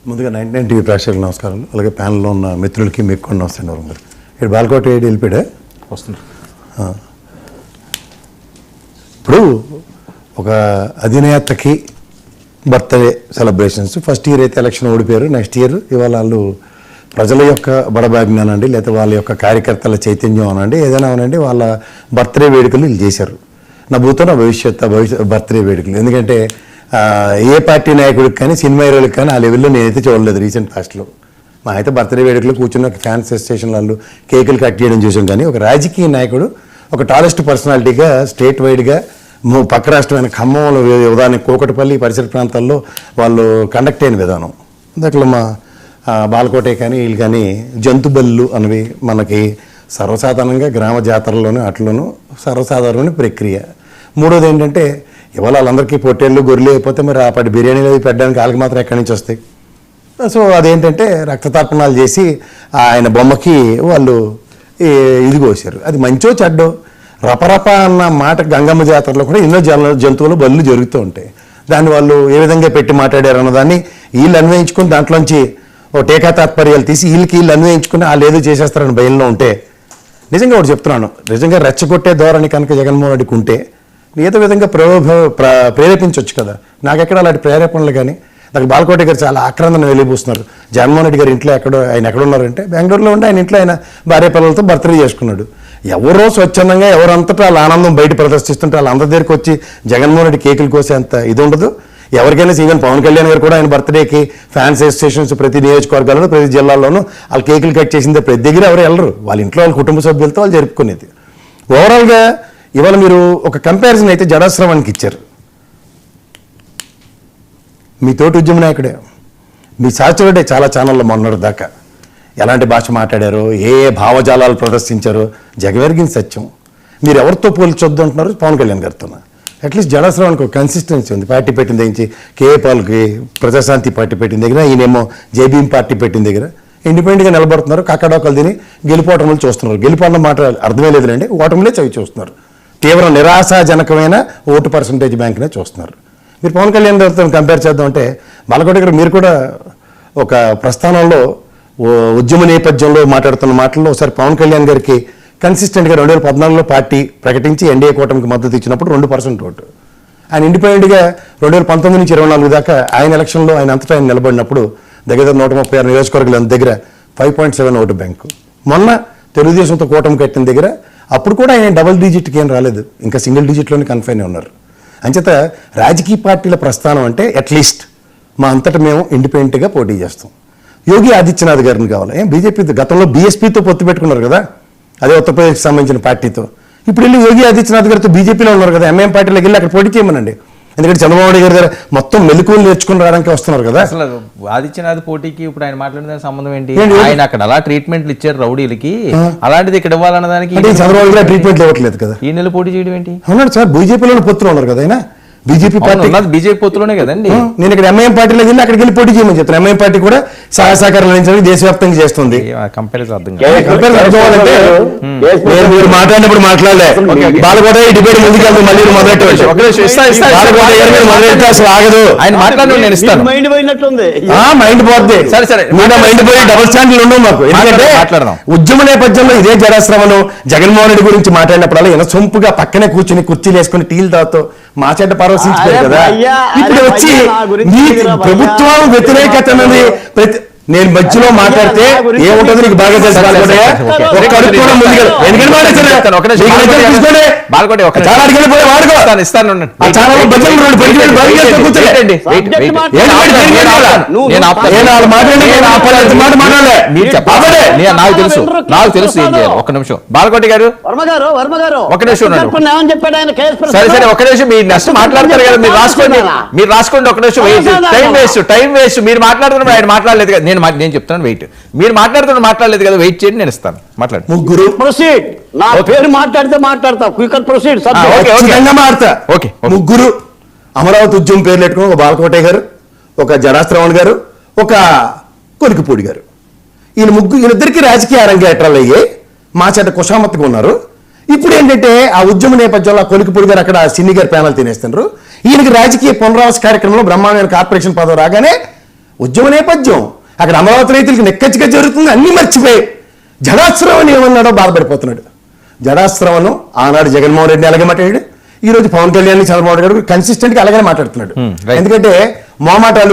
ముందుగా 99 టీవీ ప్రేక్షకులకు నమస్కారం. అలాగే ప్యానల్లో ఉన్న మిత్రులకి మీకు కూడా నమస్తే. గారు ఇక్కడ బాలకోట ఏడు వెళ్ళిపోయాడే వస్తున్నారు. ఇప్పుడు ఒక అధినేతకి బర్త్డే సెలబ్రేషన్స్ ఫస్ట్ ఇయర్ అయితే ఎలక్షన్ ఓడిపోయారు, నెక్స్ట్ ఇయర్ ఇవాళ వాళ్ళు ప్రజల యొక్క బడబాగ్ని అనండి, లేకపోతే వాళ్ళ యొక్క కార్యకర్తల చైతన్యం అనండి, ఏదైనా అనండి, వాళ్ళ బర్త్డే వేడుకలు వీళ్ళు చేశారు. నా భూతో నా భవిష్యత్ బర్త్డే వేడుకలు. ఎందుకంటే ఏ పార్టీ నాయకుడికి కానీ సినిమా హీరోలకు కానీ ఆ లెవెల్లో నేనైతే చూడలేదు రీసెంట్ పాస్ట్లో. మా అయితే బర్త్డే వేడుకలు కూర్చున్న ఫ్యాన్స్ స్టేషన్ వాళ్ళు కేకులు కట్ చేయడం చూసాం. కానీ ఒక రాజకీయ నాయకుడు ఒక టాలెస్ట్ పర్సనాలిటీగా స్టేట్ వైడ్గా పక్క రాష్ట్రమైన ఖమ్మంలో ఉదాహరణకి కూకటపల్లి పరిసర ప్రాంతాల్లో వాళ్ళు కండక్ట్ అయిన విధానం దాంట్లో మా బాలకోటే కానీ వీళ్ళు కానీ జంతుబళ్ళు అనేవి మనకి సర్వసాధారణంగా గ్రామ జాతరలోనూ అట్లోనూ సర్వసాధారణ ప్రక్రియ. మూడోది ఏంటంటే ఇవాళ వాళ్ళందరికీ పొట్టేళ్ళు గొర్రెలు అయిపోతే మరి ఆ పాటి బిర్యానీలు అవి పెట్టడానికి వాళ్ళకి మాత్రం ఎక్కడి నుంచి వస్తాయి. సో అదేంటంటే రక్తతర్పణాలు చేసి ఆయన బొమ్మకి వాళ్ళు ఇది కోసారు. అది మంచో చెడ్డో రపరప అన్న మాట గంగమ్మ జాతరలో కూడా ఎన్నో జంతువులు బళ్ళు జరుగుతూ ఉంటాయి. దాన్ని వాళ్ళు ఏ విధంగా పెట్టి మాట్లాడారు అన్నదాన్ని వీళ్ళు అన్వయించుకుని దాంట్లోంచి ఓ టీకా తాత్పర్యాలు తీసి వీళ్ళు అన్వయించుకుని వాళ్ళు ఏదో చేసేస్తారని భయంలో ఉంటే నిజంగా ఒకటి చెప్తున్నాను, నిజంగా రెచ్చగొట్టే ధోరణి కనుక జగన్మోహన్ రెడ్డికి ఉంటే ఏదో విధంగా ప్రేరేపించవచ్చు కదా. నాకెక్కడ అలాంటి ప్రేరేపణలు కానీ నాకు బాలకోట గారు చాలా ఆక్రందన వెలిబూస్తున్నారు. జగన్మోహన్ రెడ్డి గారి ఇంట్లో ఆయన ఎక్కడున్నారంటే బెంగళూరులో ఉంటే ఆయన ఇంట్లో ఆయన భార్య పిల్లలతో బర్త్డే చేసుకున్నాడు. ఎవరో స్వచ్ఛందంగా ఎవరంతటా వాళ్ళ ఆనందం బయట ప్రదర్శిస్తుంటే వాళ్ళందరి దగ్గరికి వచ్చి జగన్మోహన్ రెడ్డి కేకులు కోసే అంత ఇది ఉండదు. ఎవరికైనా ఈవెన్ పవన్ కళ్యాణ్ గారు కూడా ఆయన బర్త్డేకి ఫ్యాన్స్ అసోసియేషన్స్ ప్రతి నియోజకవర్గాల్లో ప్రతి జిల్లాల్లోనూ వాళ్ళు కేకులు కట్ చేసిందే ప్రతి దగ్గర ఎవరు వెళ్ళరు, వాళ్ళ ఇంట్లో వాళ్ళ కుటుంబ సభ్యులతో వాళ్ళు జరుపుకునేది. ఓవరాల్గా ఇవాళ మీరు ఒక కంపారిజన్ అయితే జడాశ్రవానికి ఇచ్చారు. మీ తోటి ఉద్యమ నాయకుడే, మీ సహచరుడే చాలా ఛానల్లో మొన్నటి దాకా ఎలాంటి భాష మాట్లాడారో ఏ భావజాలాలు ప్రదర్శించారో జగమెరిగిన సత్యం. మీరు ఎవరితో పోల్చొద్దు అంటున్నారు? పవన్ కళ్యాణ్ గారితో. అట్లీస్ట్ జడాశ్రవానికి ఒక కన్సిస్టెన్సీ ఉంది. పార్టీ పెట్టిన దగ్గర కేఏ పాల్కి ప్రజాశాంతి పార్టీ పెట్టిన దగ్గర ఈయనేమో జేబీఎం పార్టీ పెట్టిన దగ్గర ఇండిపెండెంట్గా నిలబడుతున్నారు. కక్కడోకలు తిని గెలిపోవటంలో చూస్తున్నారు. గెలిపోవడం మాట అర్థమే లేదులేండి, ఓటమిలే చవి చూస్తున్నారు. తీవ్ర నిరాశాజనకమైన ఓటు పర్సంటేజ్ బ్యాంక్నే చూస్తున్నారు. మీరు పవన్ కళ్యాణ్ గారితో కంపేర్ చేద్దామంటే బాలకోట గారు మీరు కూడా ఒక ప్రస్థానంలో ఉద్యమ నేపథ్యంలో మాట్లాడుతున్న మాటల్లో ఒకసారి పవన్ కళ్యాణ్ గారికి కన్సిస్టెంట్గా 2014లో పార్టీ ప్రకటించి ఎన్డీఏ కూటమికి మద్దతు ఇచ్చినప్పుడు 2% ఓటు. ఆయన ఇండిపెండెంట్గా 2019 నుంచి 24 దాకా ఆయన ఎలక్షన్లో ఆయన అంతటా ఆయన నిలబడినప్పుడు దగ్గర 136 నియోజకవర్గాల దగ్గర 5.7 ఓటు బ్యాంకు. మొన్న తెలుగుదేశంతో కూటమి కట్టిన దగ్గర అప్పుడు కూడా ఆయన డబుల్ డిజిట్కి ఏం రాలేదు, ఇంకా సింగిల్ డిజిట్లోనే కన్ఫైన్ ఉన్నారు. అంచేత రాజకీయ పార్టీల ప్రస్థానం అంటే అట్లీస్ట్ మా అంతటా మేము ఇండిపెండెంట్గా పోటీ చేస్తాం. యోగి ఆదిత్యనాథ్ గారిని కావాలి. బీజేపీ గతంలో బీఎస్పీతో పొత్తు పెట్టుకున్నారు కదా, అదే ఉత్తరప్రదేశ్కి సంబంధించిన పార్టీతో. ఇప్పుడు వెళ్ళి యోగి ఆదిత్యనాథ్ గారితో బీజేపీలో ఉన్నారు కదా, ఎంఐఎం పార్టీలోకి వెళ్ళి అక్కడ పోటీ చేయమనండి. ఎందుకంటే చంద్రబాబు నాయుడు గారి దగ్గర మొత్తం మెలకువలు నేర్చుకుని రావడానికి వస్తున్నారు కదా. అసలు ఆదిత్యనాథ్ పోటీకి ఇప్పుడు ఆయన మాట్లాడిన సంబంధం ఏంటి? ఆయన అక్కడ అలా ట్రీట్మెంట్లు ఇచ్చారు రౌడీలకి, అలాంటిది ఇక్కడ ఇవ్వాలన్న దానికి చంద్రబాబు గారు ట్రీట్మెంట్ ఇవ్వట్లేదు కదా. ఈ నెల పోటీ చేయడం ఏంటి? అవునండి సార్, బీజేపీలో పొత్తులు ఉన్నారు కదా ఆయన. బీజేపీ పార్టీ బీజేపీ పొత్తులోనే కదండి. నేను ఇక్కడ ఎంఐఎం పార్టీలోకి వెళ్ళి అక్కడికి వెళ్ళి పోటీ చేయమని చెప్తాను. ఎంఐఎం పార్టీ కూడా సహకారం అందించడానికి దేశవ్యాప్తంగా చేస్తుంది. మీరు మాట్లాడినప్పుడు మాట్లాడలే బాలకోట ఈ డిబేట్ ముందుకు మళ్ళీ మొదలెట్టు ఆగదు. ఆయన మాట్లాడి నేను ఇస్తాను. మైండ్ పోతుంది. సరే సరే, మైండ్ పోయి డబుల్ స్టాండ్లు ఉండవు మాకు. ఎందుకంటే మాట్లాడదాం. ఉద్యమ నేపథ్యంలో ఇదే జడాశ్రమను జగన్మోహన్ రెడ్డి గురించి మాట్లాడినప్పుడల్లా ఇలా సొంపుగా పక్కనే కూర్చుని కుర్చీలు వేసుకుని టీలు తాగుతూ మా చెడ్డ పరవశించిపోయారు కదా. ఇప్పుడు వచ్చి ప్రభుత్వం వ్యతిరేకత నేను మధ్యలో మాట్లాడితే ఏముంటుంది నీకు బాగా తెలుసు. నాకు తెలుసు ఏం చేయాలి. ఒక్క నిమిషం బాలకోటి గారు, ఒక నిమిషం సరే సరే ఒక నిమిషం. మీరు నెక్స్ట్ మాట్లాడతారు కదా, మీరు రాసుకోండి. ఒక నిమిషం టైం వేస్ట్. మీరు మాట్లాడుతున్నప్పుడు ఆయన మాట్లాడలేదు కదా. నేను చెప్తాను వెయిట్. మీరు మాట్లాడలేదు కదా, వెయిట్ చేయండి, నేను ఇస్తాను. మాట్లాడు. ముగ్గురు ప్రొసీడ్. నా పేరు మాట్లాడితే మాట్లాడతా. Quikr proceed. ఓకే. ముగ్గురు అమరావతి ఉద్యమం పేర్లు పెట్టుకుని ఒక బాలకోటే గారు, ఒక జడాశ్రవణ్ గారు, ఒక కొలికిపూడి గారు. వీళ్ళిద్దరికి రాజకీయ అరంగేట్రాలు అయ్యాయి. మా చేత కుషామత్తుగా ఉన్నారు. ఇప్పుడు ఏంటంటే ఆ ఉద్యమ నేపథ్యంలో కొలికిపూడి గారు అక్కడ సిన్ని గారి ప్యానల్ తినేస్తున్నారు. ఈయనకి రాజకీయ పునరావాస కార్యక్రమంలో బ్రహ్మాండమైన కార్పొరేషన్ పదవి రాగానే ఉద్యమ నేపథ్యం, అక్కడ అమరావతి రైతులకి నెక్కచ్చిగా జరుగుతుంది, అన్నీ మర్చిపోయి జడాశ్రవణ్ ఏమన్నాడో బాధపడిపోతున్నాడు. జడాశ్రవణ్ ఆనాడు జగన్మోహన్ రెడ్డి అలాగే మాట్లాడాడు, ఈ రోజు పవన్ కళ్యాణ్ చంద్రబాబు నాయుడు కన్సిస్టెంట్ గా అలాగే మాట్లాడుతున్నాడు. ఎందుకంటే మోమాటాలు